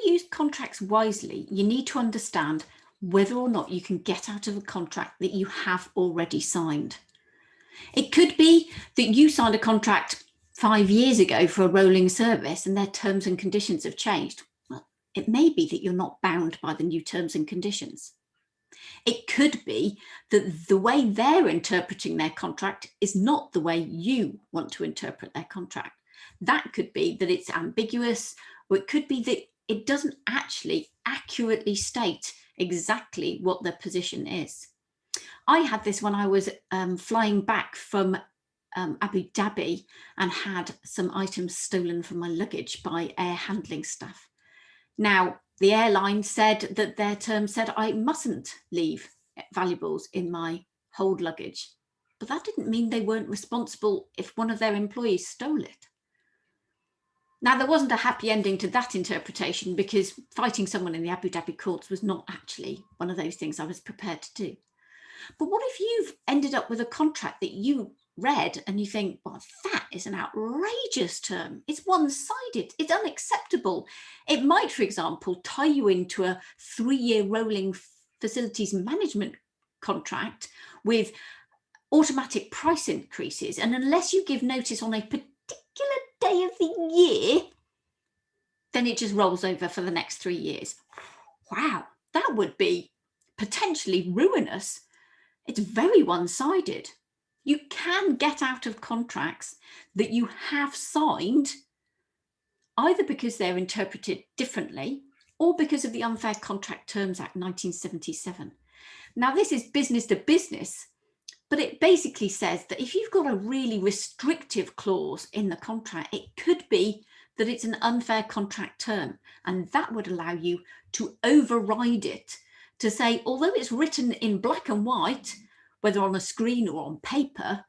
use contracts wisely, you need to understand whether or not you can get out of a contract that you have already signed. It could be that you signed a contract 5 years ago for a rolling service and their terms and conditions have changed. Well, it may be that you're not bound by the new terms and conditions. It could be that the way they're interpreting their contract is not the way you want to interpret their contract. That could be that it's ambiguous, or it could be that it doesn't actually accurately state exactly what their position is. I had this when I was flying back from Abu Dhabi and had some items stolen from my luggage by air handling staff. Now, the airline said that their terms said I mustn't leave valuables in my hold luggage, but that didn't mean they weren't responsible if one of their employees stole it. Now, there wasn't a happy ending to that interpretation because fighting someone in the Abu Dhabi courts was not actually one of those things I was prepared to do. But what if you've ended up with a contract that you read and you think, well, that is an outrageous term. It's one-sided. It's unacceptable. It might, for example, tie you into a 3-year rolling facilities management contract with automatic price increases. And unless you give notice on a particular day of the year, then it just rolls over for the next 3 years. Wow, that would be potentially ruinous. It's very one-sided. You can get out of contracts that you have signed either because they're interpreted differently or because of the Unfair Contract Terms Act 1977. Now, this is business to business, but it basically says that if you've got a really restrictive clause in the contract, it could be that it's an unfair contract term, and that would allow you to override it to say, although it's written in black and white, whether on a screen or on paper,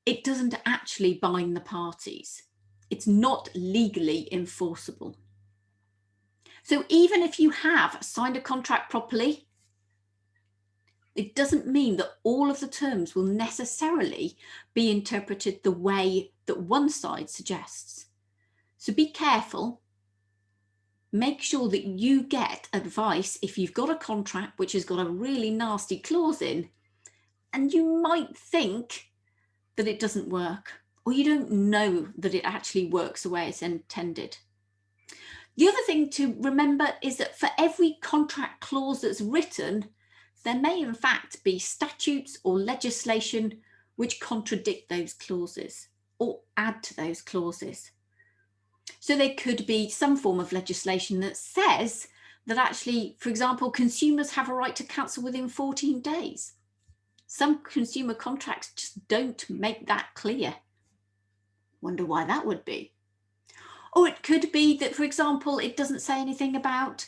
it doesn't actually bind the parties. It's not legally enforceable. So even if you have signed a contract properly, it doesn't mean that all of the terms will necessarily be interpreted the way that one side suggests. So be careful. Make sure that you get advice if you've got a contract which has got a really nasty clause in, and you might think that it doesn't work, or you don't know that it actually works the way it's intended. The other thing to remember is that for every contract clause that's written, there may in fact be statutes or legislation which contradict those clauses or add to those clauses. So there could be some form of legislation that says that actually, for example, consumers have a right to cancel within 14 days. Some consumer contracts just don't make that clear. Wonder why that would be. Or it could be that, for example, it doesn't say anything about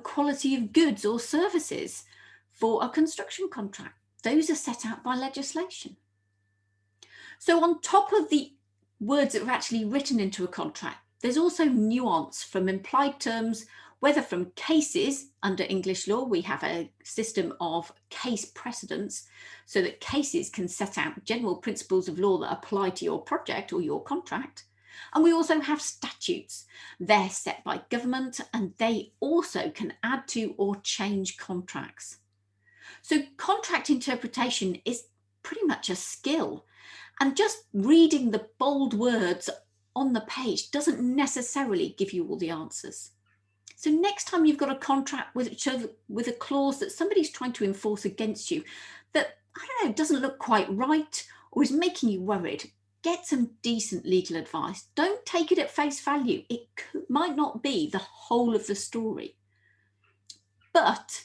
quality of goods or services for a construction contract. Those are set out by legislation. So on top of the words that are actually written into a contract, there's also nuance from implied terms, whether from cases. Under English law, we have a system of case precedents so that cases can set out general principles of law that apply to your project or your contract. And we also have statutes. They're set by government and they also can add to or change contracts. So contract interpretation is pretty much a skill. And just reading the bold words on the page doesn't necessarily give you all the answers. So next time you've got a contract with a clause that somebody's trying to enforce against you that, I don't know, doesn't look quite right or is making you worried, get some decent legal advice. Don't take it at face value. It might not be the whole of the story. But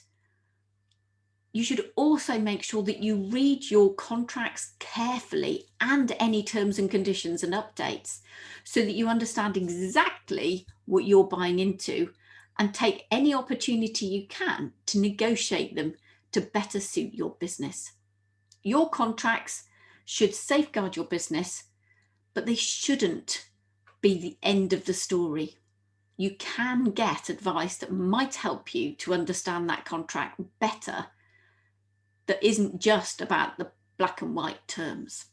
you should also make sure that you read your contracts carefully and any terms and conditions and updates so that you understand exactly what you're buying into and take any opportunity you can to negotiate them to better suit your business. Your contracts should safeguard your business, but they shouldn't be the end of the story. You can get advice that might help you to understand that contract better, that isn't just about the black and white terms.